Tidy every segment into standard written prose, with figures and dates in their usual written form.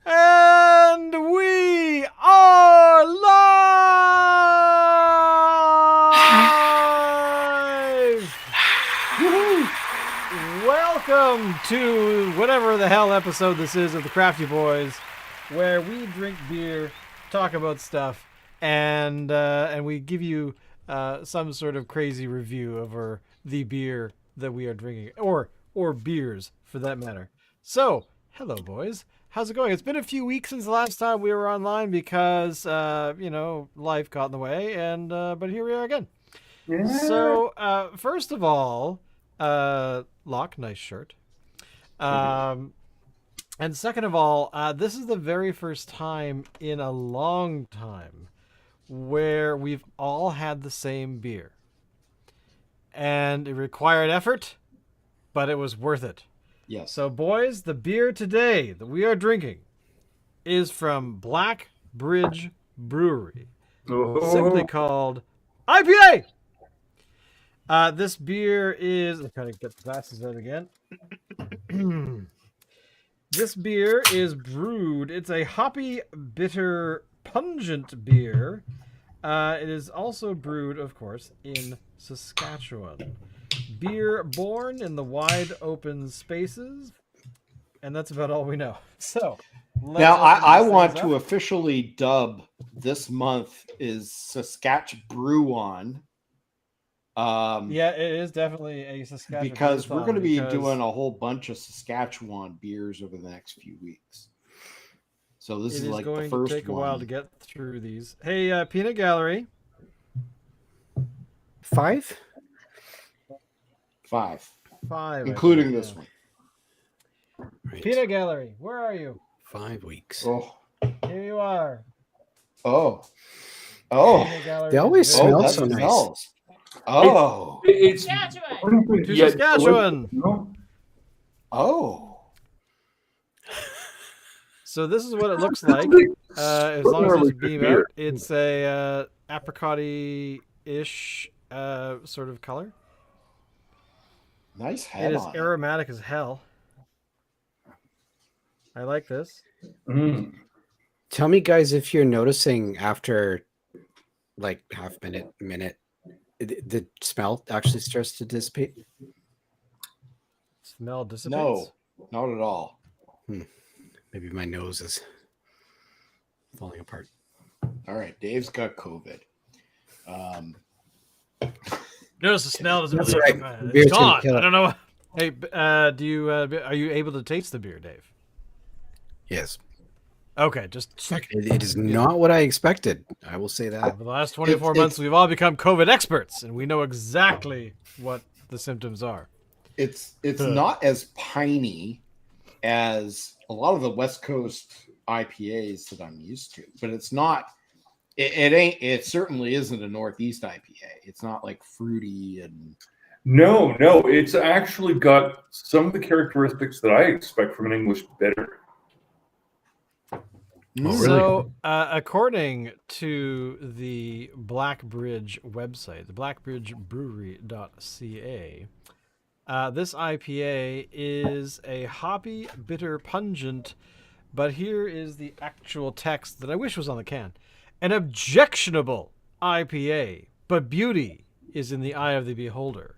And we are live! Woohoo! Welcome to whatever the hell episode this is of the Crafty Boys, where we drink beer, talk about stuff, and we give you some sort of crazy review over the beer that we are drinking, or beers for that matter. So, hello, boys. How's it going? It's been a few weeks since the last time we were online because life got in the way, and but here we are again. Yeah. So, first of all, Locke, nice shirt. And second of all, this is the very first time in a long time where we've all had the same beer. And it required effort, but it was worth it. Yes. So, boys, the beer today that we are drinking is from Black Bridge Brewery, simply called IPA. This beer is... I'm trying to get the glasses out again. This beer is brewed... It's a hoppy, bitter, pungent beer. It is also brewed, of course, in Saskatchewan. Beer born in the wide open spaces. And that's about all we know. So... Now, I want to officially dub this month is Saskatchewan. Yeah, it is definitely a Saskatchewan. Because we're going to be doing a whole bunch of Saskatchewan beers over the next few weeks. So this is like the first one. Going to take a while to get through these. Hey, Peanut Gallery. 5? 5. 5. Including this one. Right. Peanut Gallery, where are you? 5 weeks. Oh. Here you are. Oh. They always smell so nice. Smells. Oh. It's Saskatchewan. To Saskatchewan. Oh. So this is what it looks like. As long as it's beam out, it's a apricot-y-ish sort of color. Nice head. It is aromatic as hell. I like this. Tell me, guys, if you're noticing after like minute, the smell actually starts to dissipate. Smell dissipates? No, not at all. Maybe my nose is falling apart. All right, Dave's got COVID. Notice the smell doesn't That's really... right. It's gone. I don't know. Hey, are you able to taste the beer, Dave? Yes. Okay, just checking. It is not what I expected. I will say that. For the last 24 months, we've all become COVID experts, and we know exactly what the symptoms are. It's not as piney as a lot of the West Coast IPAs that I'm used to, but it's not. It certainly isn't a Northeast IPA. It's not like fruity and. No, it's actually got some of the characteristics that I expect from an English bitter. Oh, really? So, according to the Blackbridge website, the blackbridgebrewery.ca, this IPA is a hoppy, bitter, pungent, but here is the actual text that I wish was on the can. An objectionable IPA, but beauty is in the eye of the beholder.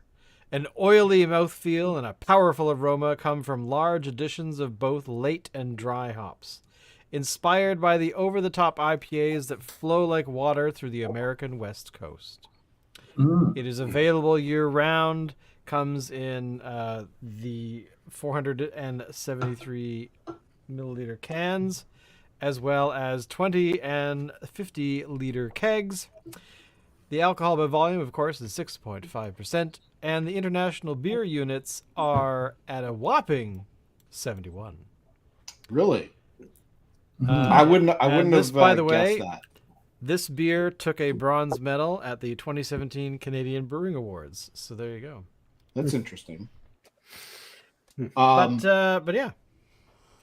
An oily mouthfeel and a powerful aroma come from large additions of both late and dry hops. Inspired by the over-the-top IPAs that flow like water through the American West Coast. It is available year-round, comes in the 473 milliliter cans, as well as 20 and 50 liter kegs. The alcohol by volume, of course, is 6.5%, and the international beer units are at a whopping 71. Really? I wouldn't have by the way, guessed that. This beer took a bronze medal at the 2017 Canadian Brewing Awards. So there you go. That's interesting. But yeah.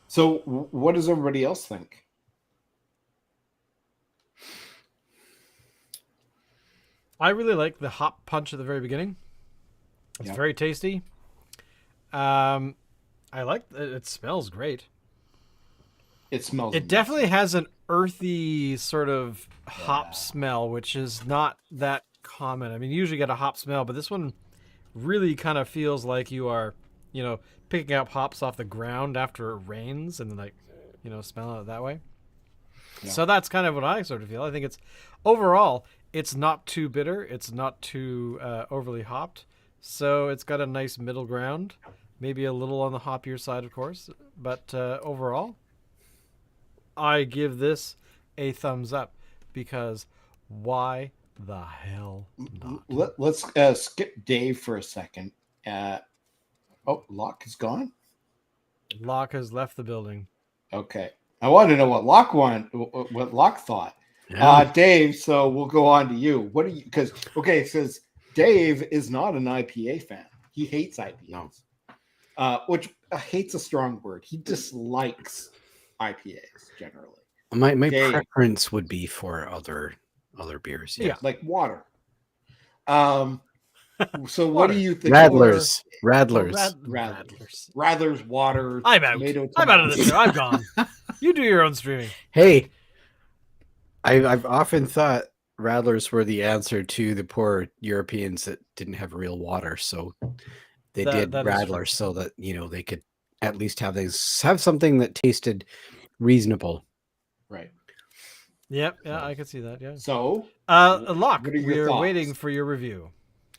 So what does everybody else think? I really like the hop punch at the very beginning. It's very tasty. I like it. It smells great. It smells. It amazing. definitely has an earthy sort of hop Yeah. smell, which is not that common. I mean, you usually get a hop smell, but this one really kind of feels like you are, picking up hops off the ground after it rains and like, smelling it that way. Yeah. So that's kind of what I sort of feel. I think overall, it's not too bitter. It's not too overly hopped. So it's got a nice middle ground. Maybe a little on the hoppier side, of course. But overall, I give this a thumbs up because why the hell not? Let's skip Dave for a second. Locke is gone. Locke has left the building. Okay, I want to know what Locke thought. Yeah. Dave. So we'll go on to you. What do you? Because it says Dave is not an IPA fan. He hates IPAs. Which hate's a strong word. He dislikes IPAs generally. My Dave. preference would be for other beers. Yeah. Like water. So what Water. do you think? Radlers. Radler's water. I'm out. Tomato, I'm out of the tomato. show. I'm gone. You do your own streaming. Hey, I've often thought Radlers were the answer to the poor Europeans that didn't have real water, so they did that is Radlers so that they could at least have something that tasted reasonable. Right. Yep. Yeah, I can see that. Yeah. So, Locke, what are your we're thoughts? waiting for your review.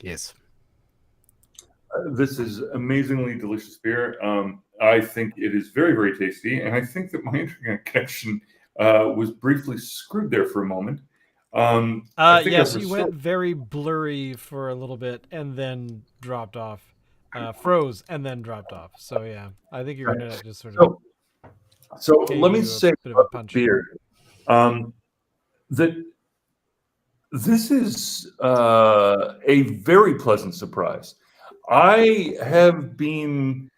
Yes. This is amazingly delicious beer. I think it is very, very tasty, and I think that my internet connection was briefly screwed there for a moment. I think Yes, I you went very blurry for a little bit and then dropped off. Froze and then dropped off. So yeah, I think your internet just sort of. So gave let me you a say bit of a about punch. beer that this is a very pleasant surprise. I have been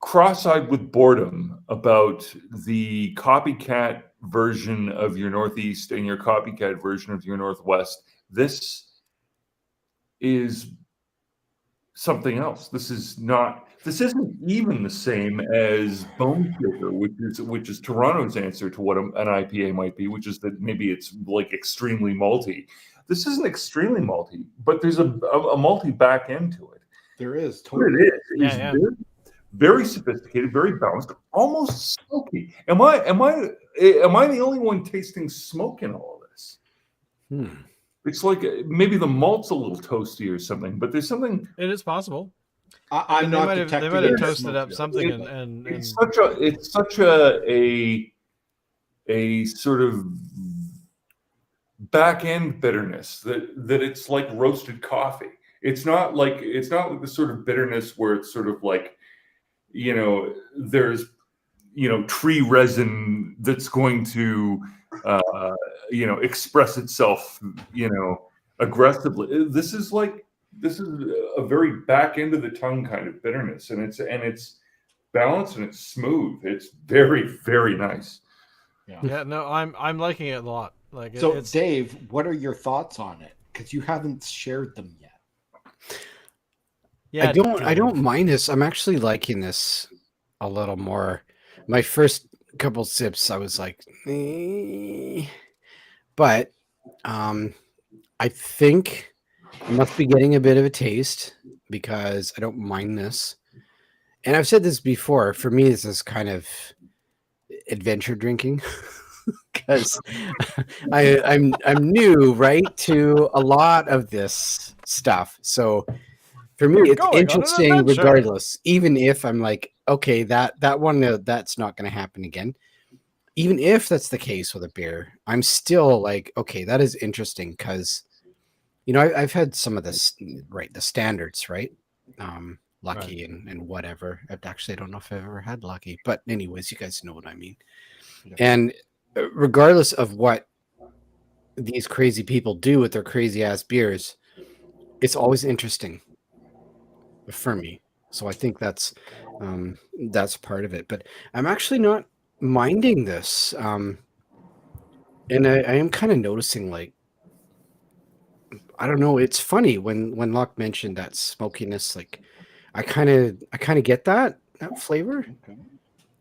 cross-eyed with boredom about the copycat version of your Northeast and your copycat version of your Northwest. This is something else. This isn't even the same as Bone Shaker, which is Toronto's answer to what an IPA might be, which is that maybe it's like extremely malty. This isn't extremely malty, but there's a malty back end to it. There is What totally. it is Yeah. very, very sophisticated, very balanced, almost smoky. Am I the only one tasting smoke in all of this? It's like maybe the malt's a little toasty or something, but there's something. It is possible. I'm not detecting. They might have any toasted smoke up yet. something and It's such a sort of back end bitterness that it's like roasted coffee. It's not like the sort of bitterness where it's sort of like, there's tree resin that's going to express itself aggressively. This is a very back end of the tongue kind of bitterness, and it's balanced and it's smooth. It's very, very nice. Yeah, no, I'm liking it a lot. Like So, it's Dave, what are your thoughts on it? Because you haven't shared them yet. yeah. I don't mind this. I'm actually liking this a little more. My first couple sips, I was like, but I think I must be getting a bit of a taste because I don't mind this. And I've said this before. For me, this is kind of adventure drinking because I'm new, right, to a lot of this stuff. So for me, You're it's going on an interesting adventure. regardless. Even if I'm like, okay, that one that's not going to happen again. Even if that's the case with a beer, I'm still like, okay, that is interesting because I've had some of this, right, the standards, right? Lucky and whatever. I don't know if I've ever had Lucky, but anyways, you guys know what I mean. Yeah. And regardless of what these crazy people do with their crazy ass beers, it's always interesting for me. So I think that's part of it. But I'm actually not minding this. And I am kind of noticing, like, I don't know. It's funny when Locke mentioned that smokiness. Like, I kind of get that flavor.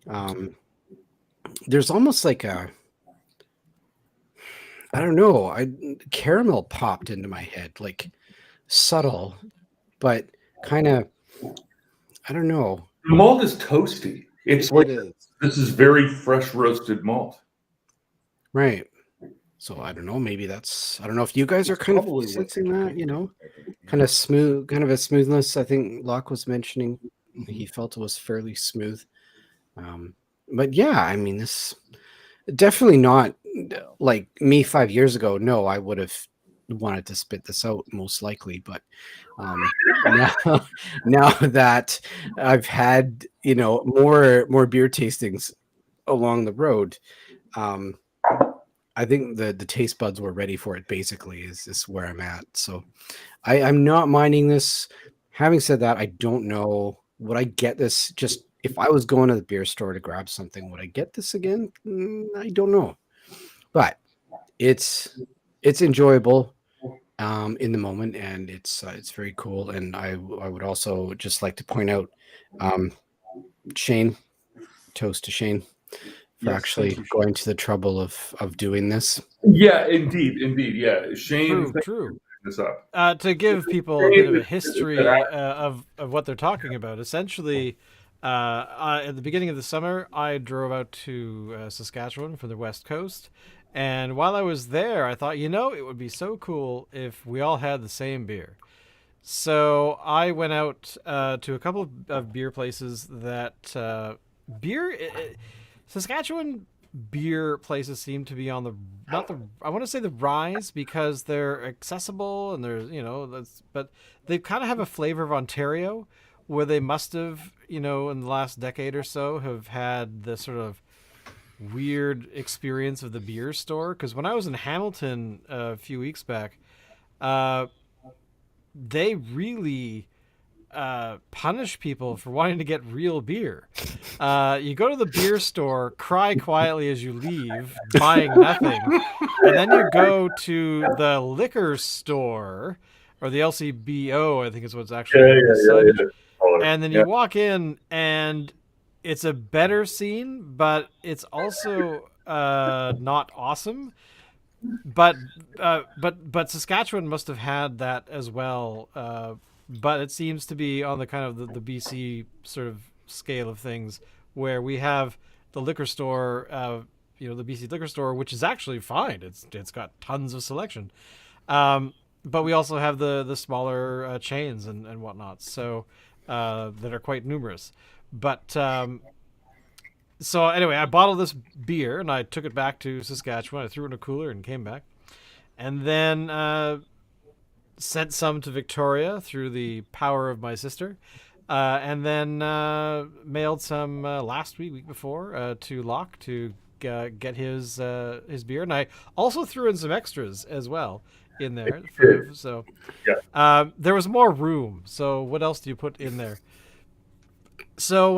Okay. there's almost like I don't know, caramel popped into my head, like subtle, but kind of, I don't know. The malt is toasty. It's like It is. this is very fresh roasted malt. Right. So I don't know, maybe that's, I don't know if you guys are It's kind of probably what sensing you're that, thinking. kind of smooth, kind of a smoothness. I think Locke was mentioning Mhm. he felt it was fairly smooth. But yeah, I mean, this definitely not like me 5 years ago. No, I would have wanted to spit this out most likely, but now, now that I've had more beer tastings along the road, um, I think the taste buds were ready for it. Basically, is where I'm at. So I'm not minding this. Having said that, I don't know, would I get this just if I was going to the beer store to grab something, would I get this again? I don't know, but it's enjoyable in the moment, and it's very cool. And I would also just like to point out, um, Shane, toast to Shane for Yes, actually thank you, going to the trouble of doing this. Yeah, indeed. Yeah, Shane, True, thank you true. for this up. To give people a bit of a history of what they're talking about, essentially, at the beginning of the summer, I drove out to Saskatchewan from the West Coast. And while I was there, I thought, it would be so cool if we all had the same beer. So I went out to a couple of beer places that beer. Saskatchewan beer places seem to be on the not the I want to say the rise because they're accessible and there's but they kind of have a flavor of Ontario where they must have in the last decade or so have had this sort of weird experience of the beer store because when I was in Hamilton a few weeks back, uh, they really punish people for wanting to get real beer. You go to the beer store, cry quietly as you leave, buying nothing, and then you go to the liquor store, or the LCBO, I think is what's actually Yeah, on the signage, and then yeah. you walk in, and it's a better scene, but it's also not awesome. But Saskatchewan must have had that as well. But it seems to be on the kind of the BC sort of scale of things, where we have the liquor store, the BC liquor store, which is actually fine. It's got tons of selection, but we also have the smaller chains and whatnot, so that are quite numerous. But so anyway, I bottled this beer and I took it back to Saskatchewan. I threw it in a cooler and came back, and then sent some to Victoria through the power of my sister, and then mailed some last week before, to Locke to get his beer, and I also threw in some extras as well in there. So there was more room. So what else do you put in there? So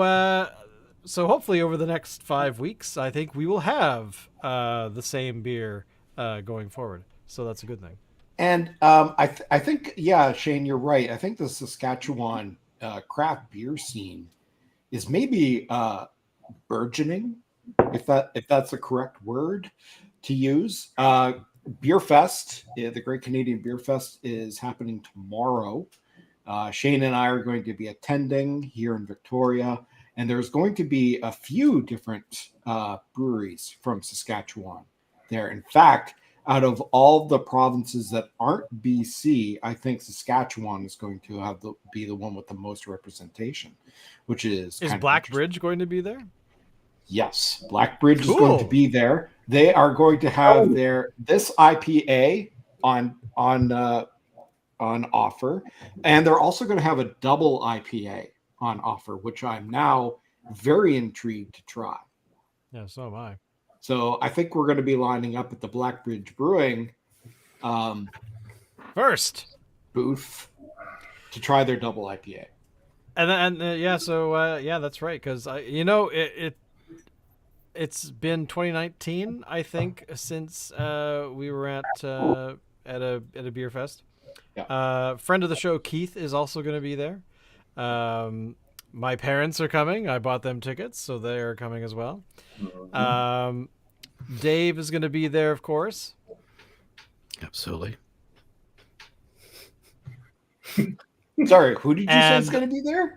hopefully over the next 5 weeks, I think we will have the same beer going forward. So that's a good thing. And I think, yeah, Shane, you're right. I think the Saskatchewan craft beer scene is maybe burgeoning, if that's the correct word to use. Beer Fest, the Great Canadian Beer Fest, is happening tomorrow. Shane and I are going to be attending here in Victoria, and there's going to be a few different breweries from Saskatchewan there. In fact, out of all the provinces that aren't BC, I think Saskatchewan is going to be the one with the most representation, which is kind of Blackbridge going to be there? Yes, Blackbridge is Cool. going to be there. They are going to have this IPA on offer, and they're also going to have a double IPA on offer, which I'm now very intrigued to try. Yeah, so am I. So I think we're going to be lining up at the Blackbridge Brewing first booth to try their double IPA. And that's right, because it's been 2019, I think, since we were at a beer fest. Yeah. Friend of the show Keith is also going to be there. My parents are coming. I bought them tickets, so they are coming as well. Mhm. Dave is going to be there, of course. Absolutely. Sorry, who did you say is And going to be there?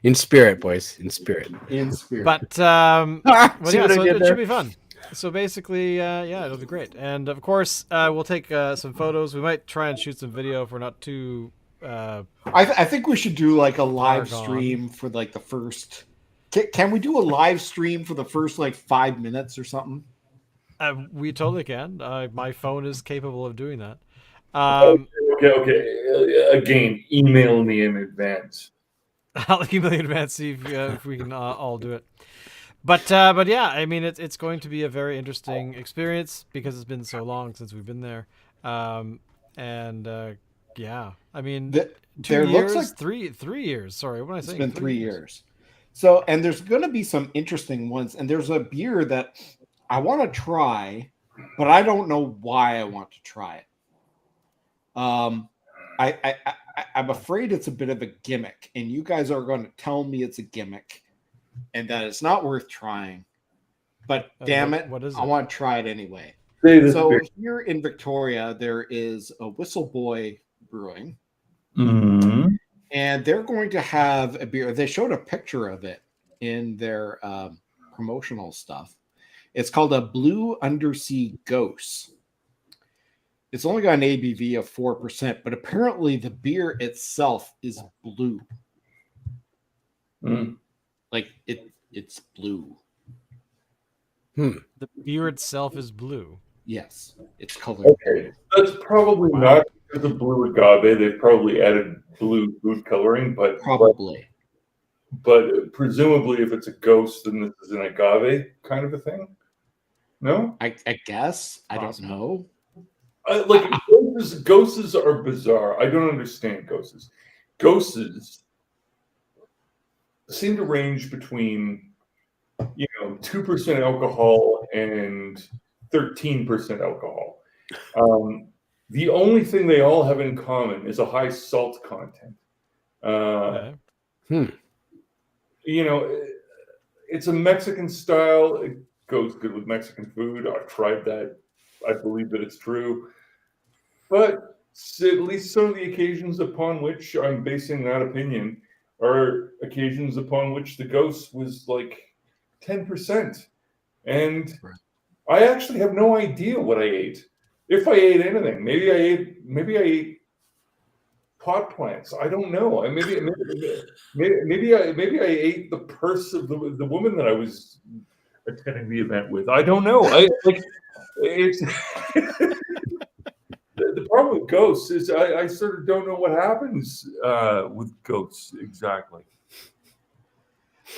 In spirit, boys. In spirit. In spirit. but well, See yeah, what I so did it there? should be fun. So basically, yeah, it'll be great. And of course, we'll take some photos. We might try and shoot some video if we're not too. I think we should do like a live gone. stream for like the first. Can we do a live stream for the first like 5 minutes or something? We totally can. My phone is capable of doing that. Okay. Again, email me in advance. I'll email you in advance, see if we can all do it. But yeah, I mean it's going to be a very interesting experience because it's been so long since we've been there, and yeah, I mean There looks like 3 years. Sorry, what am I it's saying? been 3 years. So, and there's going to be some interesting ones. And there's a beer that I want to try, but I don't know why I want to try it. I'm afraid it's a bit of a gimmick, and you guys are going to tell me it's a gimmick and that it's not worth trying. But damn it, what is I it? want to try it anyway. Say this So beer. here in Victoria, there is a Whistleboy Brewing, Mhm. and they're going to have a beer. They showed a picture of it in their promotional stuff. It's called a Blue Undersea Ghost. It's only got an ABV of 4%, but apparently the beer itself is blue. Mm. Like it's blue. The beer itself is blue. Yes, it's colored. Okay, that's probably not because of blue agave. They've probably added blue food coloring, but Probably. but presumably, if it's a ghost, then this is an agave kind of a thing. No, I guess. I don't Possible. know. like ghosts are bizarre. I don't understand ghosts. Ghosts seem to range between 2% alcohol and 13% alcohol. The only thing they all have in common is a high salt content. Okay. It's a Mexican style. It goes good with Mexican food. I've tried that. I believe that it's true. But at least some of the occasions upon which I'm basing that opinion are occasions upon which the ghost was like 10%. And Right. I actually have no idea what I ate. If I ate anything, maybe I ate pot plants. I don't know. Maybe I ate the purse of the woman that I was attending the event with. I don't know. It's the problem with ghosts is I sort of don't know what happens with ghosts exactly.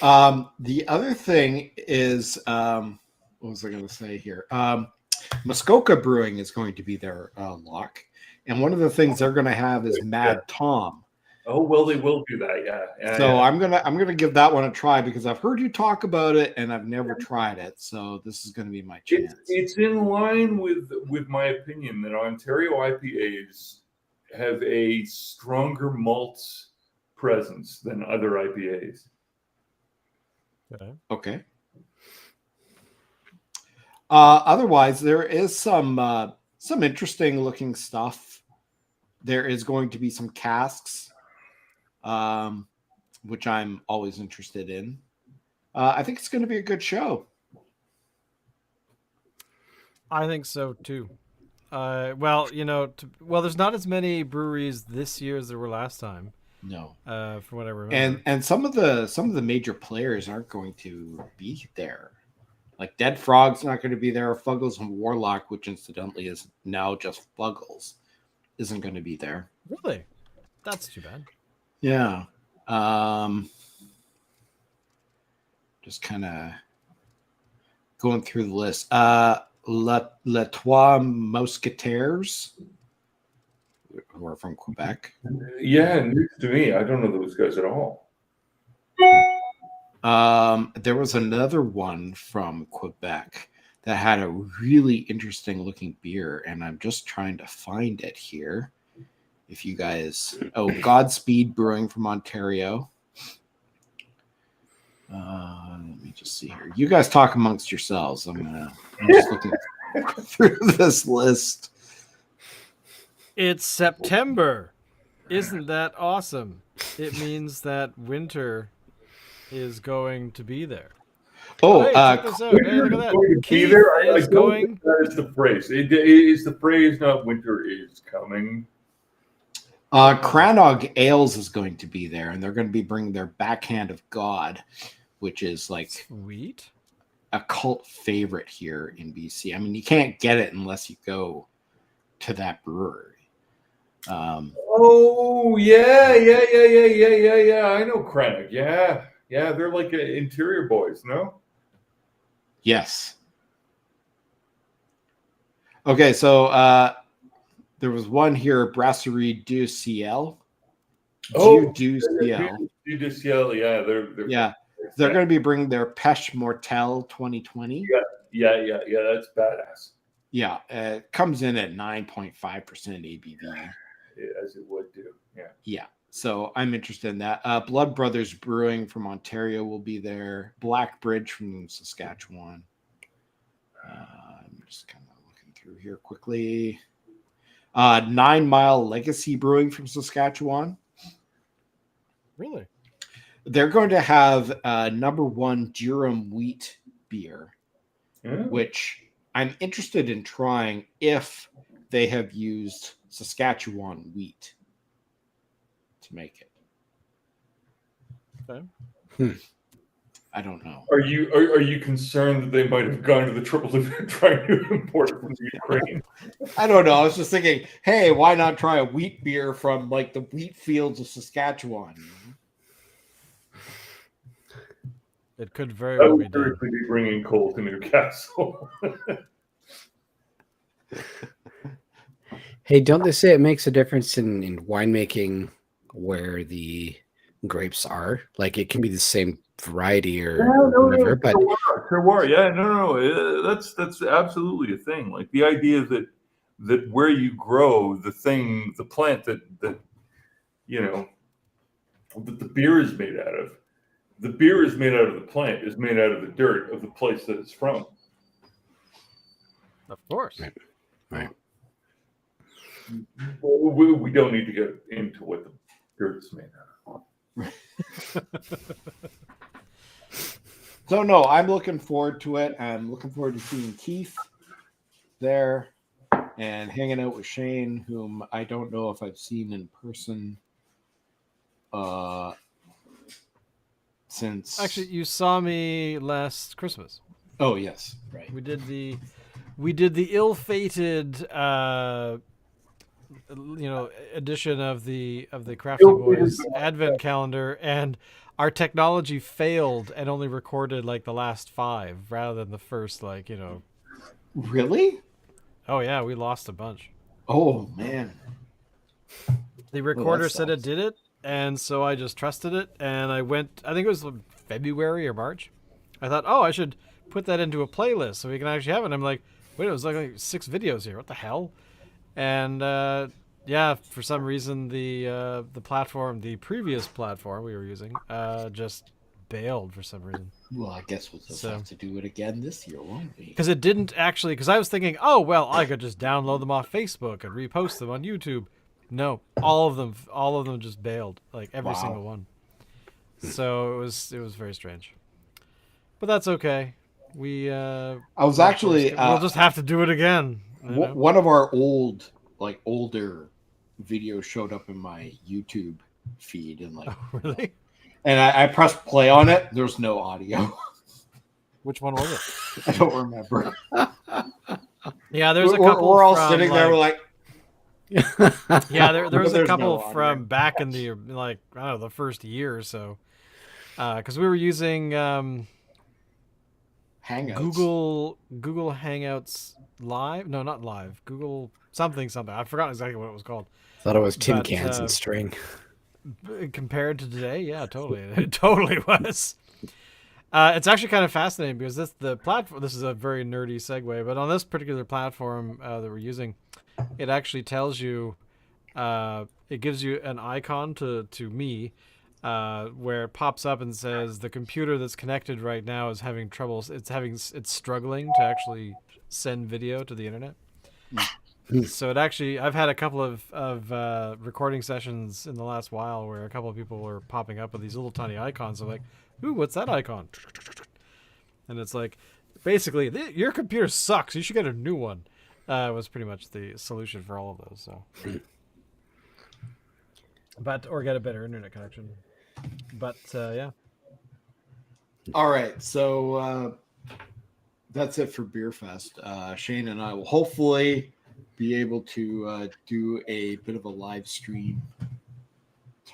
The other thing is, what was I going to say here? Muskoka Brewing is going to be their lock, and one of the things they're going to have is Mad Tom. Oh well, they will do that, yeah. So yeah. I'm gonna give that one a try because I've heard you talk about it and I've never tried it. So this is going to be my chance. It's in line with my opinion that Ontario IPAs have a stronger malt presence than other IPAs. Okay. Otherwise, there is some interesting looking stuff. There is going to be some casks, which I'm always interested in. I think it's going to be a good show. I think so too. Well, there's not as many breweries this year as there were last time. No. From what I remember. And some of the major players aren't going to be there. Like Dead Frog's not going to be there. Fuggles and Warlock, which incidentally is now just Fuggles, isn't going to be there. Really? That's too bad. Yeah. Just kind of going through the list. Les Trois Mousquetaires, who are from Quebec. Yeah, news to me. I don't know those guys at all. There was another one from Quebec that had a really interesting looking beer, and I'm just trying to find it here. If you guys, Godspeed Brewing from Ontario. Let me just see here. You guys talk amongst yourselves. I'm just looking through this list. It's September. Isn't that awesome? It means that winter is going to be there. Oh, hey, check this out. Hey, look at that. Going to be Keith there? I is don't going. think that is the phrase. It is the phrase, not winter is coming. Cranog Ales is going to be there, and they're going to be bringing their Backhand of God, which is like Sweet. a cult favorite here in BC. I mean, you can't get it unless you go to that brewery. Oh yeah. I know Krennic. Yeah, they're like interior boys, no? Yes. Okay, so there was one here, Brasserie du Ciel. Du Ciel. Du Ciel, yeah, They're going to be bringing their Pêche Mortelle 2020. Yeah, that's badass. Yeah, it comes in at 9.5% ABV. As it would do. Yeah. Yeah. So I'm interested in that. Blood Brothers Brewing from Ontario will be there. Black Bridge from Saskatchewan. I'm just kind of looking through here quickly. 9 Mile Legacy Brewing from Saskatchewan. Really? They're going to have number 1 Durham wheat beer, which I'm interested in trying if they have used Saskatchewan wheat to make it. Okay. I don't know. Are you concerned that they might have gone to the trouble of trying to import it from the Ukraine? I don't know. I was just thinking, hey, why not try a wheat beer from like the wheat fields of Saskatchewan? It could very well be done. Seriously be bringing coal to Newcastle. Hey, don't they say it makes a difference in winemaking where the grapes are? Like it can be the same variety or whatever, but terroir. Yeah, no. That's absolutely a thing. Like the idea that where you grow the plant that that the beer is made out of. The beer is made out of the plant, is made out of the dirt of the place that it's from. Of course. right. We don't need to get into what the dirt's made out of. So no, I'm looking forward to it. I'm looking forward to seeing Keith there and hanging out with Shane, whom I don't know if I've seen in person since. Actually, you saw me last Christmas. Oh yes, right. We did the ill-fated edition of the Crafty Boys Advent calendar, and our technology failed and only recorded like the last 5 rather than the first Really? Oh yeah, we lost a bunch. Oh man. The recorder said it did it, and so I just trusted it, and I went, I think it was February or March. I thought, I should put that into a playlist so we can actually have it. And I'm like, wait, it was like 6 videos here. What the hell? And for some reason the platform, the previous platform we were using, just bailed for some reason. Well, I guess we'll just have to do it again this year, won't we? Because it didn't actually. Because I was thinking, I could just download them off Facebook and repost them on YouTube. No, all of them just bailed, like every single one. So it was very strange, but that's okay. We'll We'll just have to do it again. One of our older videos showed up in my YouTube feed, and really, and I pressed play on it. There's no audio. Which one was it? I don't remember. Yeah, there's a couple. We're all sitting there, we're like. Yeah, there was a couple no from back in the the first year or so, because we were using Hangouts. Google Hangouts Live. No, not Live. Google something. I forgot exactly what it was called. Thought it was tin cans and string. Compared to today, yeah, totally, it totally was. It's actually kind of fascinating because the platform. This is a very nerdy segue, but on this particular platform that we're using, it actually tells you it gives you an icon to me, where it pops up and says the computer that's connected right now is having troubles. It's struggling to actually send video to the internet. So it actually, I've had a couple of recording sessions in the last while where a couple of people were popping up with these little tiny icons. I'm like, ooh, what's that icon? And it's like, basically, your computer sucks. You should get a new one. Was pretty much the solution for all of those. So, or get a better internet connection. But yeah. All right, so that's it for Beer Fest. Shane and I will hopefully be able to do a bit of a live stream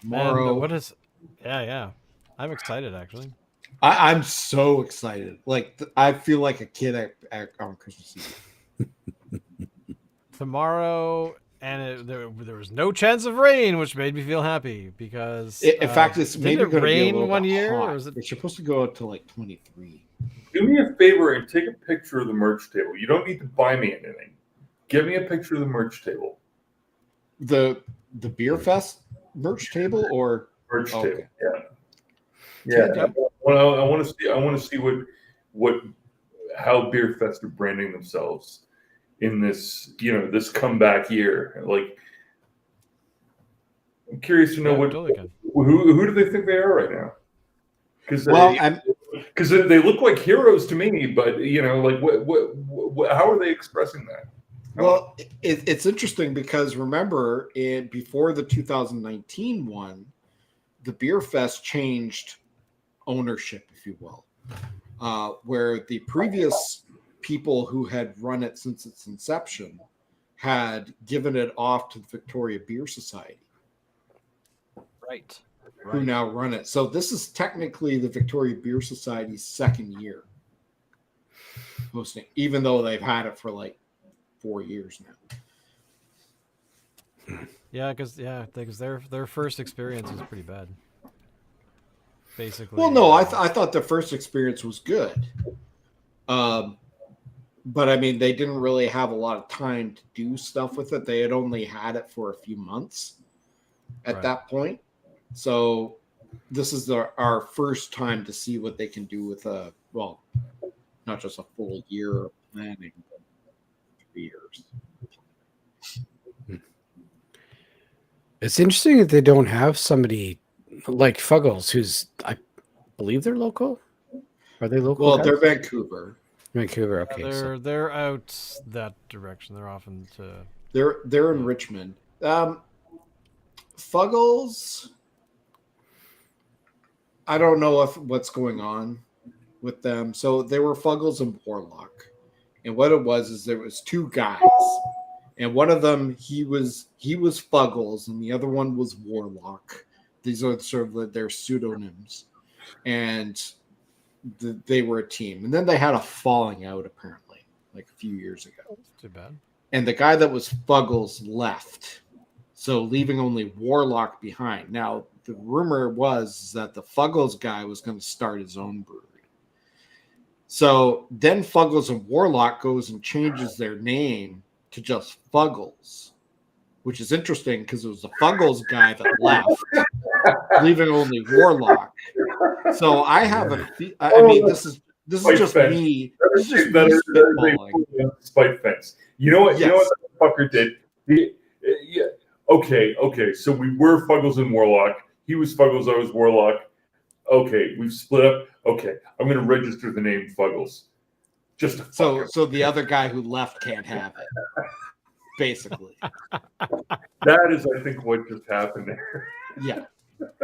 tomorrow. And what is? Yeah. I'm excited actually. I'm so excited. Like I feel like a kid on Christmas Eve. Tomorrow, and there was no chance of rain, which made me feel happy because In fact, it's maybe going to be a little one bit year. hot. Or is it? It's supposed to go up to like 23. Do me a favor and take a picture of the merch table. You don't need to buy me anything. Give me a picture of the merch table. The Beer Fest merch table or Merch table. Okay. Yeah. Yeah. Well, I want to see how Beer Fest are branding themselves in this, this comeback year. Like, I'm curious to know who do they think they are right now? Because they look like heroes to me, but like what how are they expressing that? Well, it's interesting because remember, before the 2019 one, the Beer Fest changed ownership, if you will, where the previous people who had run it since its inception had given it off to the Victoria Beer Society. Right. Who now run it. So this is technically the Victoria Beer Society's second year hosting, even though they've had it for like 4 years now. Yeah, because their first experience was pretty bad. Basically. Well, no, I thought the first experience was good. But I mean, they didn't really have a lot of time to do stuff with it. They had only had it for a few months at that point. So this is our first time to see what they can do with not just a full year of planning, but 3 years. It's interesting that they don't have somebody like Fuggles, who's, I believe they're local. Are they local? Well, guys? they're Vancouver. Vancouver, okay. They're out that direction. They're often They're in Richmond. Fuggles, I don't know what's going on with them. So they were Fuggles and Warlock, and what it was is there was two guys, and one of them he was Fuggles, and the other one was Warlock. These are sort of their pseudonyms, and they were a team. And then they had a falling out apparently, like a few years ago. That's too bad. And the guy that was Fuggles left, so leaving only Warlock behind. Now, the rumor was that the Fuggles guy was going to start his own brewery. So then Fuggles and Warlock goes and changes their name to just Fuggles, which is interesting because it was the Fuggles guy that left, leaving only Warlock. So I have I mean, this is just fence. me. That is a spite fence. You know what? Yes. You know what that fucker did? Yeah. Okay. So we were Fuggles and Warlock. He was Fuggles. I was Warlock. Okay, we've split up. Okay, I'm going to register the name Fuggles. Just so the other guy who left can't have it. Basically, that is, I think, what just happened there. Yeah.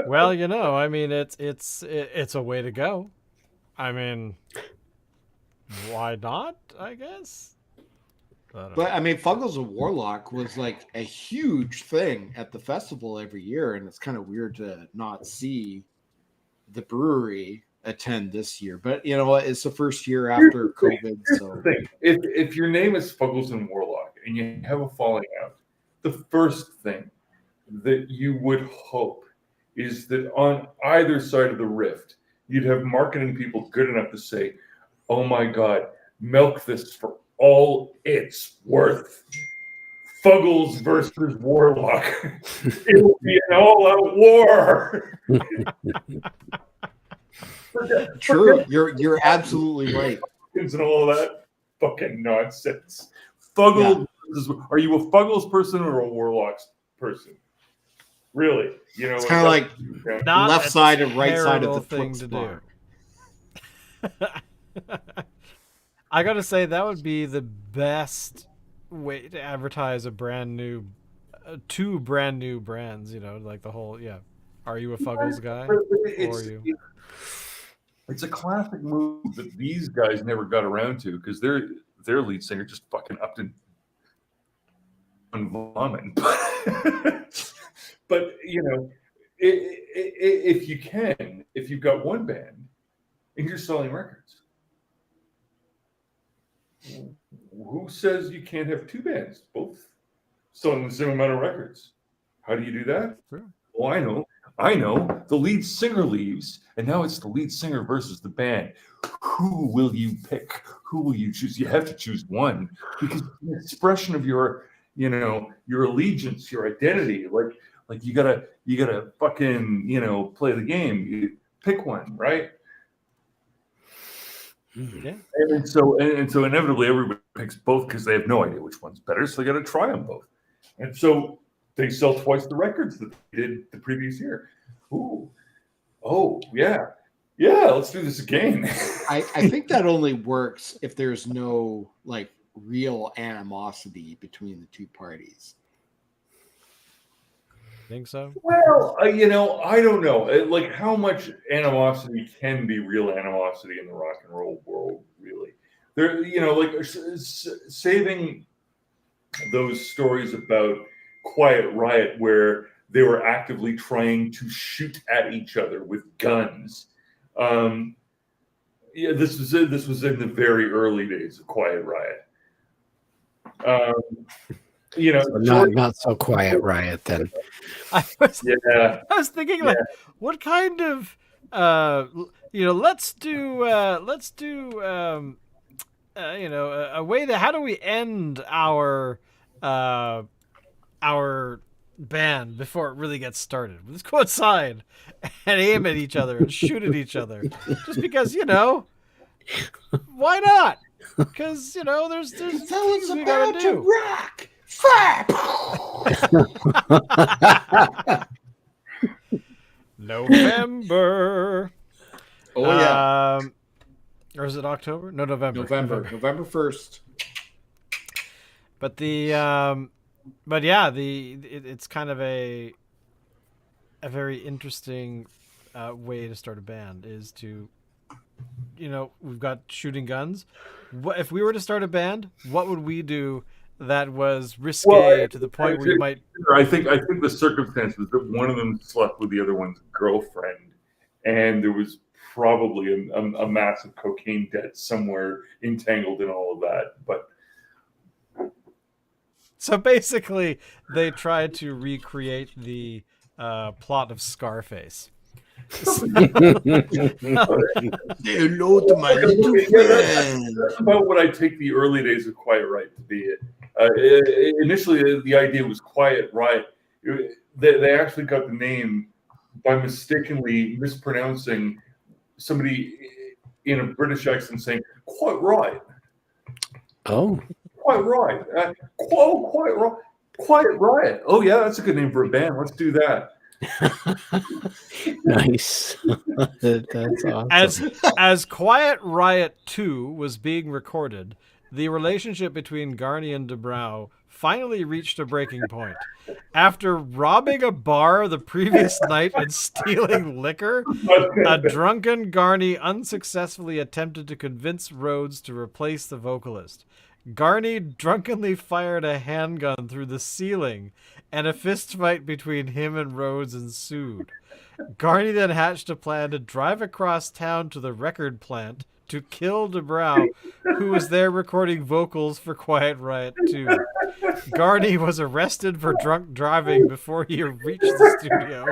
Well, I mean, it's a way to go. I mean, why not? I guess. But I mean, Fuggles and Warlock was like a huge thing at the festival every year, and it's kind of weird to not see the brewery attend this year. But you know what? It's the first year after COVID. So if your name is Fuggles and Warlock and you have a falling out, the first thing that you would hope is that on either side of the rift, you'd have marketing people good enough to say, "Oh my God, milk this for all it's worth. Fuggles versus Warlock. It will be an all-out war. True. You're absolutely right. And all that fucking nonsense. Fuggles. Are you a Fuggles person or a Warlocks person? Really? You know, It's kind of like Not left a side and right side of terrible the thing foot to do. spar. I gotta say that would be the best way to advertise a brand new, two brand new brands. You know, like the whole Are you a Fuggles guy? Or you? It's a classic move that these guys never got around to because their lead singer just fucking upped and vomit. But you know, if you've got one band and you're selling records, who says you can't have two bands both selling the same amount of records? How do you do that? Sure. Oh, I know. The lead singer leaves, and now it's the lead singer versus the band. Who will you pick? Who will you choose? You have to choose one because the expression of your allegiance, your identity. Like you gotta fucking play the game. You pick one, right? Yeah. And so inevitably everybody picks both because they have no idea which one's better, so they got to try them both. And so they sell twice the records that they did the previous year. Ooh, oh yeah, let's do this again. I think that only works if there's no like real animosity between the two parties. Think so? Well, I don't know. Like, how much animosity can be real animosity in the rock and roll world? Really, there, saving those stories about Quiet Riot where they were actively trying to shoot at each other with guns. This was in the very early days of Quiet Riot. So not so Quiet Riot then. I was thinking like, what kind of let's do a way that how do we end our band before it really gets started? Let's go outside and aim at each other and shoot at each other, just because why not? Because there's things we gotta do. Rock. Fire! November. Oh yeah. Or is it October? No, November. November 1st. But it's kind of a very interesting way to start a band is to, we've got shooting guns. What if we were to start a band? What would we do that was risque to the point where you might? I think the circumstance was that one of them slept with the other one's girlfriend, and there was probably a massive cocaine debt somewhere entangled in all of that. But so basically, they tried to recreate the plot of Scarface. Hello to my little friend. That's about what I take the early days of Quiet Riot to be. Initially, the idea was Quiet Riot. They actually got the name by mistakenly mispronouncing somebody in a British accent saying "Quite right." Oh, Quite right. Quite right. Quiet Riot. Oh yeah, that's a good name for a band. Let's do that. Nice. That's awesome. As Quiet Riot 2 was being recorded, the relationship between Garney and DeBrow finally reached a breaking point. After robbing a bar the previous night and stealing liquor, a drunken Garney unsuccessfully attempted to convince Rhodes to replace the vocalist. Garney drunkenly fired a handgun through the ceiling, and a fistfight between him and Rhodes ensued. Garney then hatched a plan to drive across town to the record plant to kill DeBrow, who was there recording vocals for Quiet Riot 2. Garney was arrested for drunk driving before he reached the studio,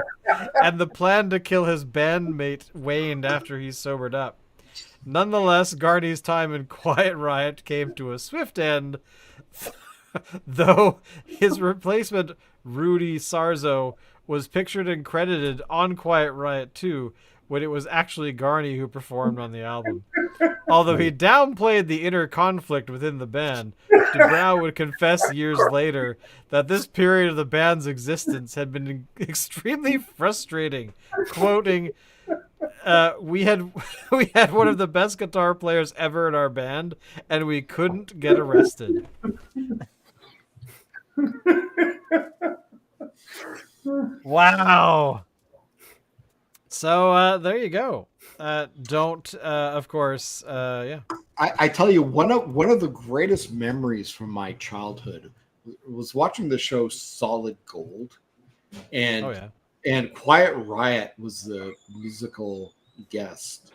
and the plan to kill his bandmate waned after he sobered up. Nonetheless, Garney's time in Quiet Riot came to a swift end though his replacement, Rudy Sarzo, was pictured and credited on Quiet Riot 2 when it was actually Garney who performed on the album. Although he downplayed the inner conflict within the band, DeBrow would confess years later that this period of the band's existence had been extremely frustrating, quoting, we had we had one of the best guitar players ever in our band, and we couldn't get arrested. Wow. So there you go. Don't, of course, yeah. I tell you, one of the greatest memories from my childhood was watching the show Solid Gold, and Oh yeah. and Quiet Riot was the musical guest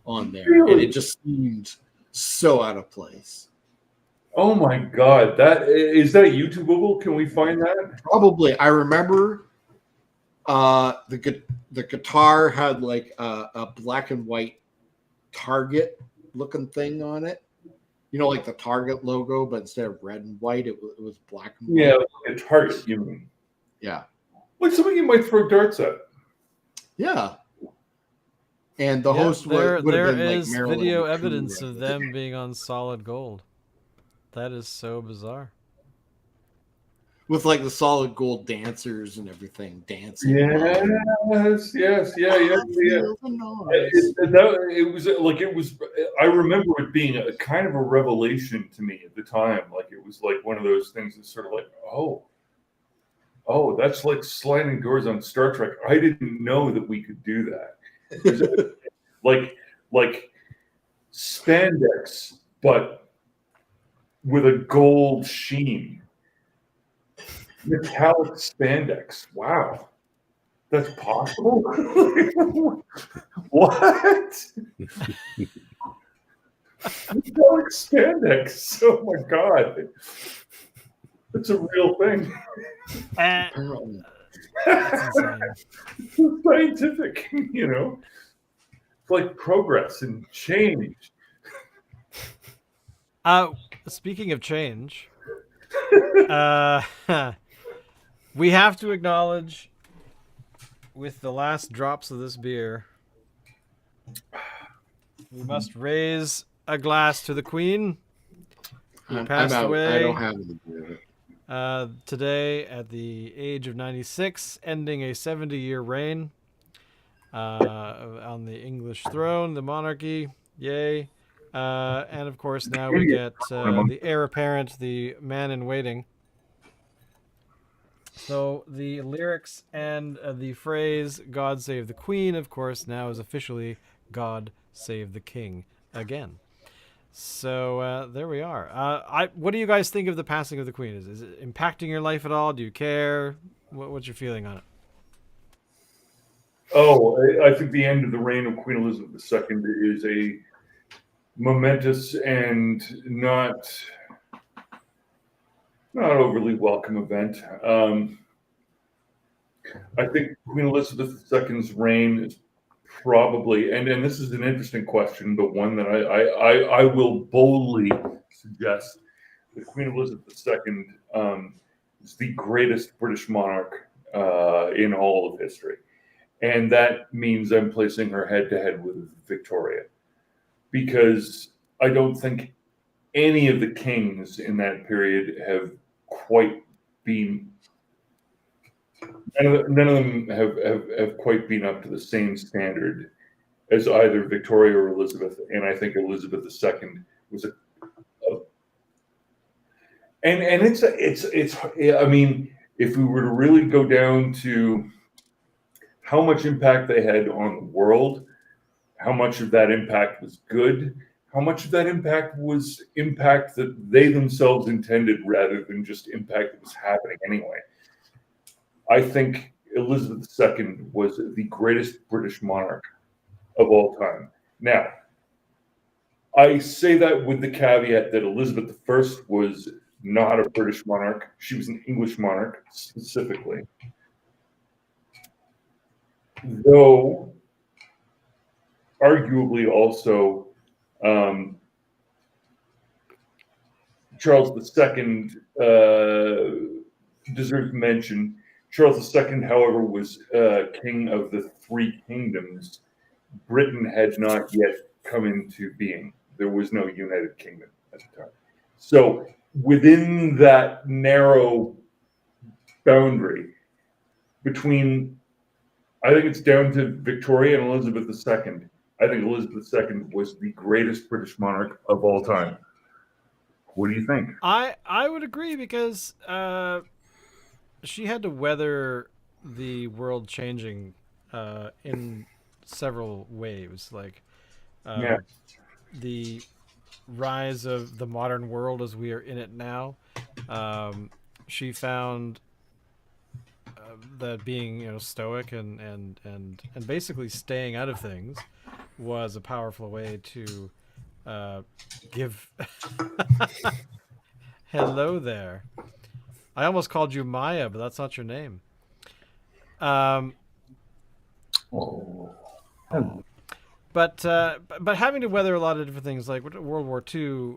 on there, and Really? it just seemed so out of place. Oh my God, that is that YouTubeable? Can we find that? Probably, I remember the guitar had like a black and white Target looking thing on it. You know, like the Target logo, but instead of red and white, it was black and white. Yeah, like a target. You mean Yeah. like something you might throw darts at? Yeah. And the Yeah, host there would have there been like is Marilyn video McCoo evidence rather of than- them being on Solid Gold. That is so bizarre. with like the Solid Gold dancers and everything dancing. Yes, yeah. Feel the noise. It was like it was. I remember it being a kind of a revelation to me at the time. Like it was like one of those things that's sort of like, oh, that's like sliding doors on Star Trek. I didn't know that we could do that. like spandex, but with a gold sheen. Metallic spandex. Wow. That's possible? What? Metallic spandex. Oh my God. It's a real thing. Apparently. That's insane. It's scientific, you know? It's like progress and change. Speaking of change, we have to acknowledge with the last drops of this beer, we must raise a glass to the Queen, who I'm passed out. I away don't have any beer. today at the age of 96, ending a 70-year reign on the English throne, the monarchy. Yay. And of course, now we get the heir apparent, the man in waiting. So the lyrics and the phrase "God save the Queen," of course, now is officially "God save the King" again. So there we are. What do you guys think of the passing of the Queen? Is it impacting your life at all? Do you care? What's your feeling on it? Oh, I think the end of the reign of Queen Elizabeth II is a momentous and not overly welcome event. I think Queen Elizabeth II's reign is probably, and this is an interesting question, but one that I will boldly suggest that Queen Elizabeth II is the greatest British monarch in all of history. And that means I'm placing her head to head with Victoria, because I don't think any of the kings in that period have quite been. None of them have quite been up to the same standard as either Victoria or Elizabeth, and I think Elizabeth II was and it's. I mean, if we were to really go down to how much impact they had on the world, how much of that impact was good, how much of that impact was impact that they themselves intended rather than just impact that was happening anyway. I think Elizabeth II was the greatest British monarch of all time. Now, I say that with the caveat that Elizabeth I was not a British monarch. She was an English monarch specifically. Though, arguably also, Charles II deserves mention. Charles II, however, was king of the three kingdoms. Britain had not yet come into being. There was no United Kingdom at the time. So within that narrow boundary between, I think it's down to Victoria and Elizabeth II. I think Elizabeth II was the greatest British monarch of all time. What do you think? I would agree because she had to weather the world changing in several waves, like Yeah. the rise of the modern world as we are in it now. She found that being, stoic and basically staying out of things was a powerful way to give. Hello there. I almost called you Maya, but that's not your name. Oh. But having to weather a lot of different things, like World War II,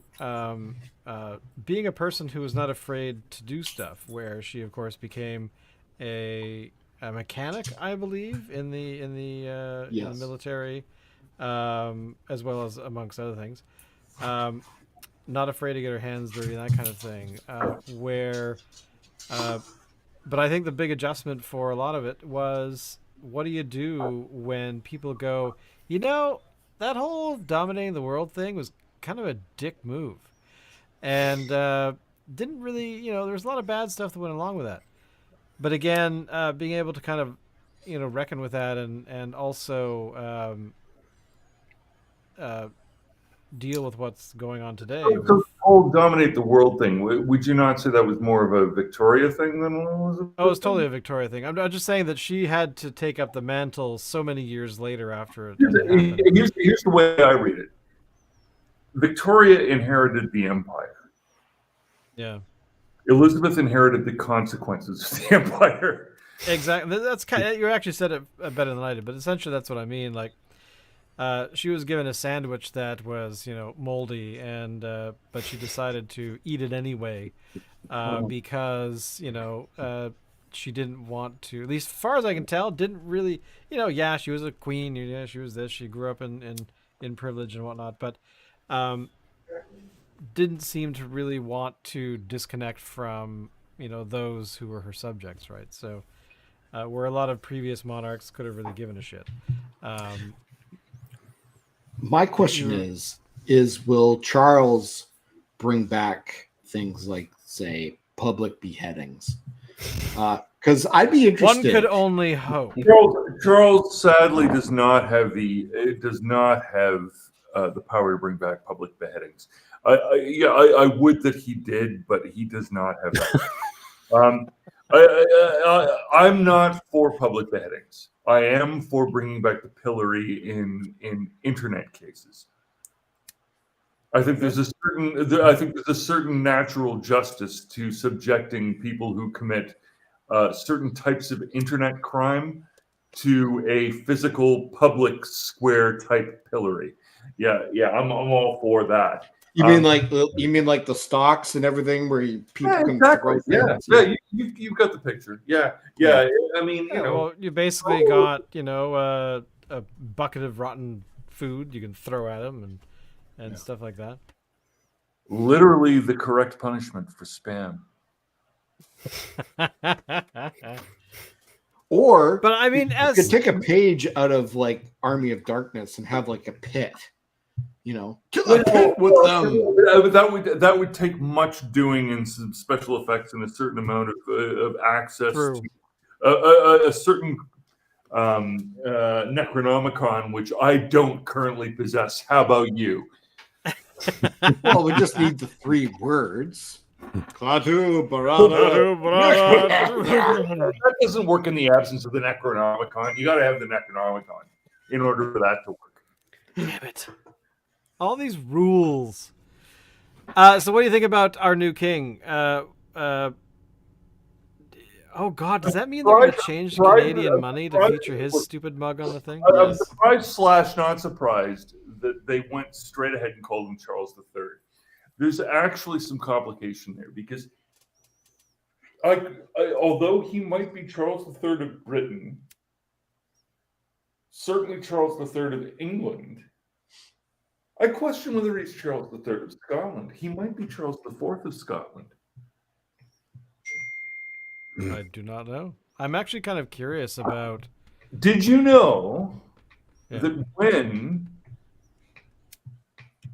being a person who was not afraid to do stuff, where she, of course, became a mechanic, I believe, in the Yes. military, as well as amongst other things. Not afraid to get her hands dirty, that kind of thing. But I think the big adjustment for a lot of it was, what do you do when people go, that whole dominating the world thing was kind of a dick move, and didn't really, there was a lot of bad stuff that went along with that. But again, being able to kind of, reckon with that, and also deal with what's going on today. So the whole dominate the world thing, would you not say that was more of a Victoria thing than Elizabeth? Oh, it's totally a Victoria thing. I'm just saying that she had to take up the mantle so many years later after it happened. Here's the way I read it. Victoria inherited the empire. Yeah. Elizabeth inherited the consequences of the empire. Exactly. That's you actually said it better than I did, but essentially that's what I mean. Like, she was given a sandwich that was, moldy, and but she decided to eat it anyway because she didn't want to. At least, as far as I can tell, didn't really. Yeah, she was a queen. Yeah, she was this. She grew up in privilege and whatnot, but didn't seem to really want to disconnect from those who were her subjects, right? So, where a lot of previous monarchs could have really given a shit. My question is will Charles bring back things like, say, public beheadings? Because I'd be interested. One could only hope. Charles sadly does not have the power to bring back public beheadings. I would that he did, but he does not have that. I'm not for public beheadings. I am for bringing back the pillory in internet cases. I think there's a certain natural justice to subjecting people who commit certain types of internet crime to a physical public square type pillory. Yeah, I'm all for that. You mean like the stocks and everything where people can exactly. throw things? Yeah. You've got the picture. Yeah. I mean, well, you basically got a bucket of rotten food you can throw at them and stuff like that. Literally the correct punishment for spam. But I mean, you could take a page out of like Army of Darkness and have like a pit. To the pit with them. That would take much doing and some special effects and a certain amount of access to a certain Necronomicon, which I don't currently possess. How about you? Well, we just need the 3 words. Klaatu Barada. That doesn't work in the absence of the Necronomicon. You got to have the Necronomicon in order for that to work. Damn it. All these rules. So what do you think about our new king? Oh God, does that mean they're going to change Canadian money to feature his stupid mug on the thing? I'm surprised / not surprised that they went straight ahead and called him Charles III. there's actually some complication there because although he might be Charles III of Britain, certainly Charles III of England, I question whether he's Charles III of Scotland. He might be Charles IV of Scotland. I do not know. I'm actually kind of curious about. Did you know Yeah. that when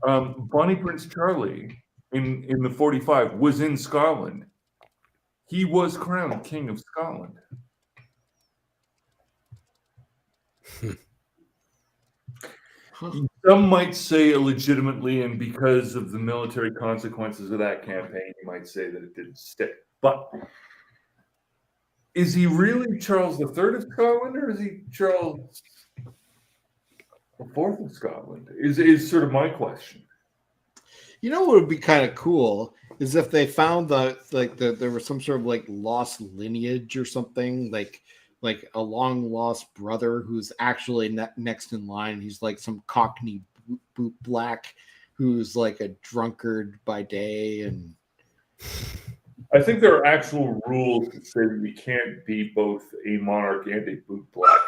Bonnie Prince Charlie in the 45 was in Scotland, he was crowned King of Scotland? Some might say illegitimately, and because of the military consequences of that campaign, you might say that it didn't stick. But is he really Charles III of Scotland, or is he Charles IV of Scotland? Is sort of my question. You know what would be kind of cool is if they found there was some sort of like lost lineage or something, like a long lost brother who's actually next in line. He's like some Cockney boot black who's like a drunkard by day. And I think there are actual rules that say that you can't be both a monarch and a boot black,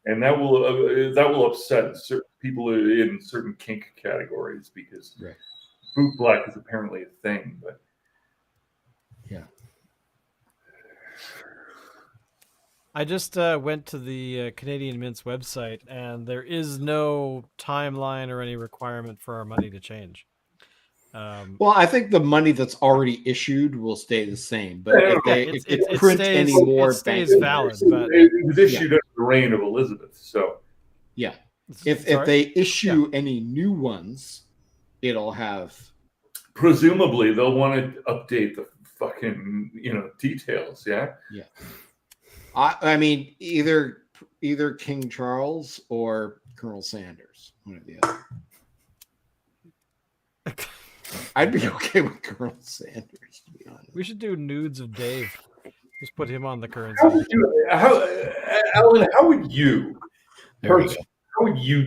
and that will upset certain people in certain kink categories because right. boot black is apparently a thing. But yeah. I just went to the Canadian Mint's website, and there is no timeline or any requirement for our money to change. Well, I think the money that's already issued will stay the same, but if they print any more, it stays valid. But it was issued under the reign of Elizabeth, so yeah, if they issue any new ones, it'll have. Presumably, they'll want to update the fucking details. Yeah. Yeah. I mean, either King Charles or Colonel Sanders, one or the other. I'd be okay with Colonel Sanders, to be honest. We should do nudes of Dave. Just put him on the currency. Alan, how would you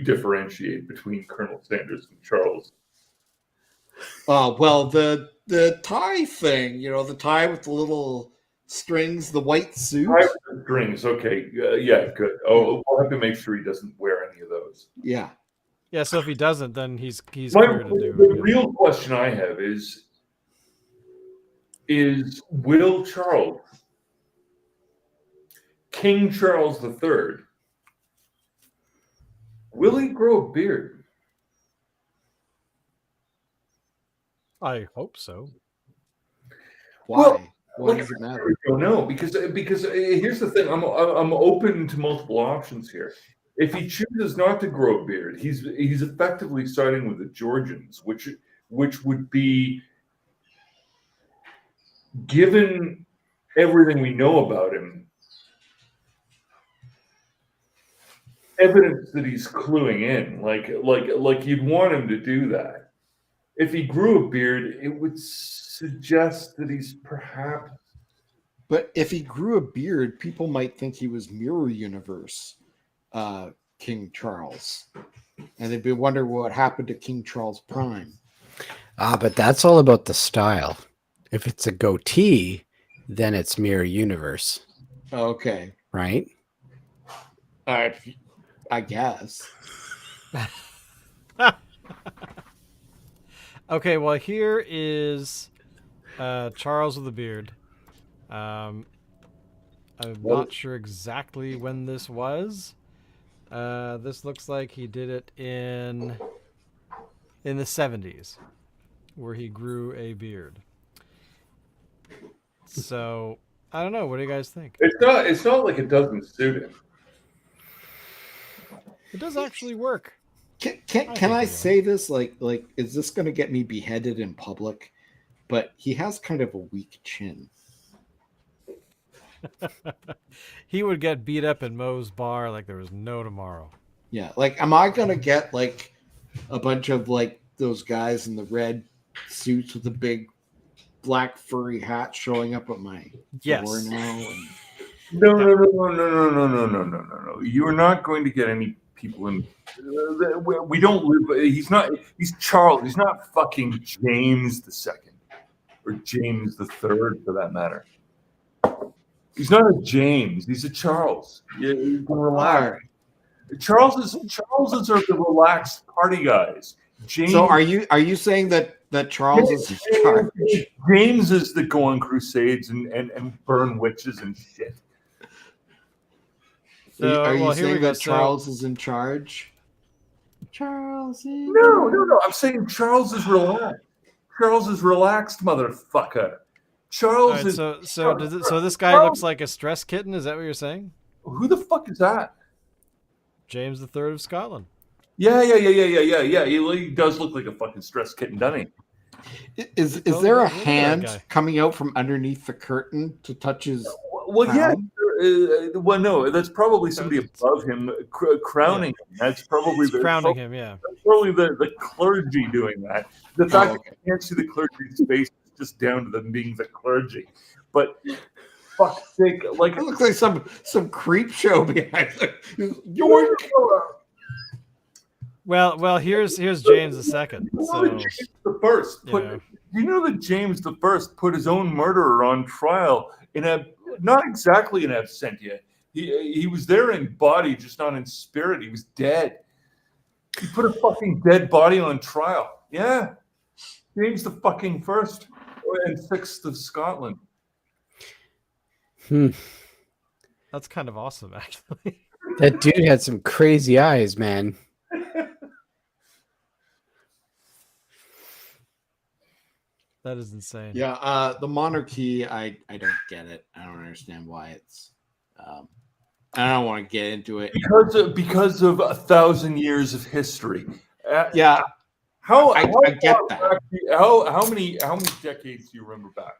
differentiate between Colonel Sanders and Charles? Well, the tie thing, the tie with the little strings, the white suit. Tie with the strings, okay, yeah, good. Oh, we'll have to make sure he doesn't wear any of those. Yeah. Yeah, so if he doesn't, then he's clear to do the it. real question I have is will Charles, King Charles III, will he grow a beard? I hope so. Why? Well, Why does it matter? I don't know because here's the thing. I'm open to multiple options here. If he chooses not to grow a beard, he's effectively siding with the Georgians, which would be, given everything we know about him, evidence that he's cluing in. Like you'd want him to do that. If he grew a beard, it would suggest that he's perhaps. But if he grew a beard, people might think he was Mirror Universe King Charles, and they'd be wondering what happened to King Charles Prime. But that's all about the style. If it's a goatee, then it's Mirror Universe. Okay. Right? I guess. Okay, well, here is Charles with a beard. I'm not sure exactly when this was. This looks like he did it in the 70s, where he grew a beard. So I don't know. What do you guys think? It's not like it doesn't suit him. It does actually work. Can I say this? Like, is this going to get me beheaded in public? But he has kind of a weak chin. He would get beat up in Moe's bar like there was no tomorrow. Yeah, like, am I going to get like a bunch of like those guys in the red suits with the big black furry hat showing up at my door now? No. You are not going to get any people in. We don't live. He's not. He's Charles. He's not fucking James II or James III for that matter. He's not a James. He's a Charles. You can relax. Charleses are the relaxed party guys. James, So are you saying that Charles is in charge? James is the go on crusades and burn witches and shit. So, Are you well, here we saying go. that Charles is in charge? Charles is No. I'm saying Charles is relaxed. Charles is relaxed, motherfucker. Charles is. So this guy looks like a stress kitten. Is that what you're saying? Who the fuck is that? James III of Scotland. Yeah. He does look like a fucking stress kitten, doesn't he? Is there a hand coming out from underneath the curtain to touch his? Well, crown? yeah. Well, no, that's probably somebody above him crowning him. That's probably crowning him. Yeah. That's probably the clergy doing that. The fact that you can't see the clergy's face is just down to them being the clergy. But fuck's sake, like it looks like some creep show behind it. Well, here's James II. So, James the First do you know that James the First put his own murderer on trial in a not exactly in absentia. He was there in body, just not in spirit. He was dead. He put a fucking dead body on trial. Yeah, James the fucking First and Sixth of Scotland. That's kind of awesome, actually. That dude had some crazy eyes, man. That is insane. Yeah, the monarchy, I don't get it. I don't understand why it's. I don't want to get into it because of 1,000 years of history. Yeah, I get that. Back, how many decades do you remember back?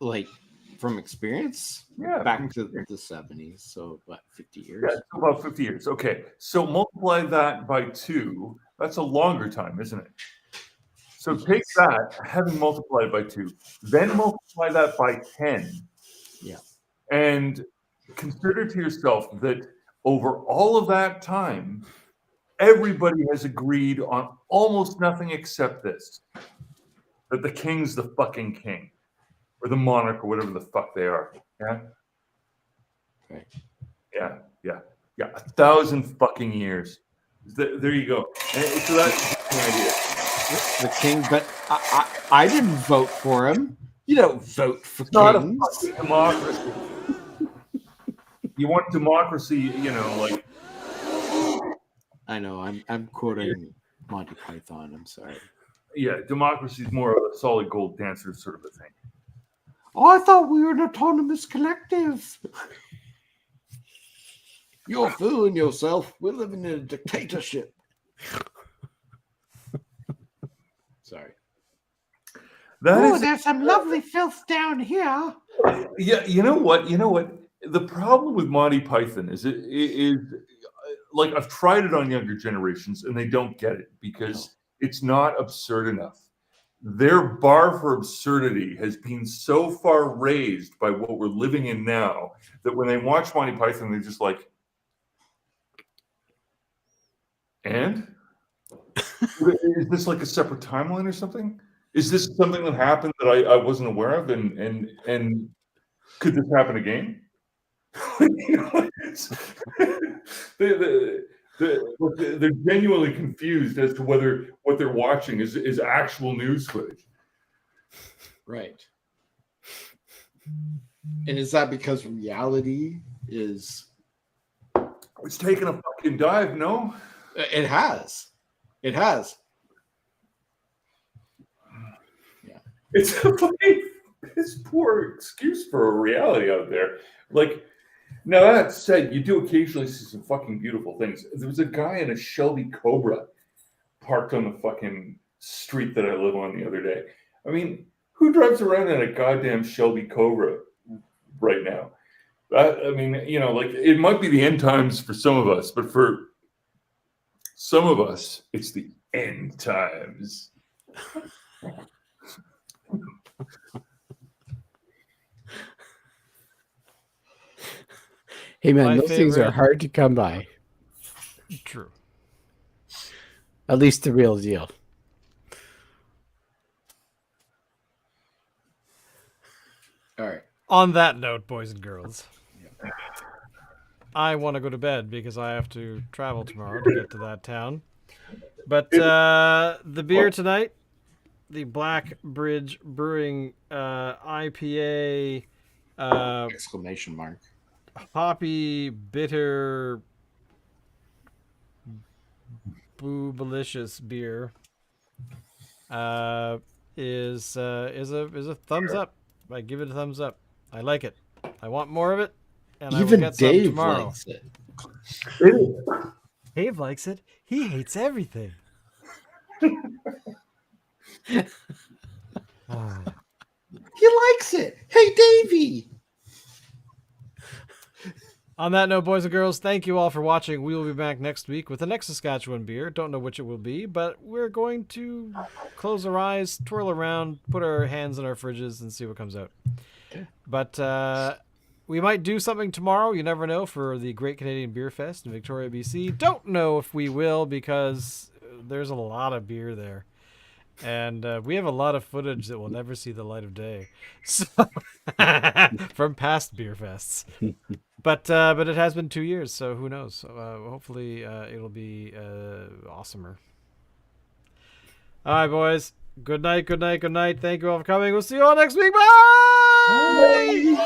Like from experience, back to the 70s. So what, 50 years? Yeah, about 50 years. Okay, so multiply that by 2. That's a longer time, isn't it? So take that, having multiplied by 2, then multiply that by 10. Yeah. And consider to yourself that over all of that time, everybody has agreed on almost nothing except this: that the king's the fucking king, or the monarch, or whatever the fuck they are. Yeah. Okay. Yeah. 1,000 fucking years. There you go. And so that's the idea. The king, but I didn't vote for him. You don't vote for kings. Not a fucking democracy. You want democracy, like. I know. I'm quoting Monty Python. I'm sorry. Yeah, democracy is more of a solid gold dancer sort of a thing. Oh, I thought we were an autonomous collective. You're fooling yourself. We're living in a dictatorship. Sorry. There's some lovely filth down here. Yeah, you know what? The problem with Monty Python is like I've tried it on younger generations and they don't get it because it's not absurd enough. Their bar for absurdity has been so far raised by what we're living in now that when they watch Monty Python, they're just like, and? Is this like a separate timeline or something? Is this something that happened that I wasn't aware of? And could this happen again? They're genuinely confused as to whether what they're watching is actual news footage. Right. And is that because reality is... It's taken a fucking dive, no? It has. It has. Yeah. It's a fucking piss poor excuse for a reality out there. Like, now that said, you do occasionally see some fucking beautiful things. There was a guy in a Shelby Cobra parked on the fucking street that I live on the other day. I mean, who drives around in a goddamn Shelby Cobra right now? I mean, like it might be the end times for some of us, but for some of us, it's the end times. Hey man, My those things are favorite- hard to come by. True. At least the real deal. All right. On that note, boys and girls, I want to go to bed because I have to travel tomorrow to get to that town. But the beer tonight, the Black Bridge Brewing IPA Exclamation mark. hoppy bitter boobalicious beer is a thumbs up. I give it a thumbs up. I like it. I want more of it, and I will Even get some Dave tomorrow. likes it. Dave likes it. He hates everything. Ah. He likes it. Hey, Davey. On that note, boys and girls, thank you all for watching. We will be back next week with the next Saskatchewan beer. Don't know which it will be, but we're going to close our eyes, twirl around, put our hands in our fridges, and see what comes out. But we might do something tomorrow. You never know, for the Great Canadian Beer Fest in Victoria, BC. Don't know if we will because there's a lot of beer there. And we have a lot of footage that will never see the light of day, so from past beer fests. But it has been 2 years, so who knows? Hopefully it'll be awesomer. All right, boys. Good night, good night, good night. Thank you all for coming. We'll see you all next week. Bye!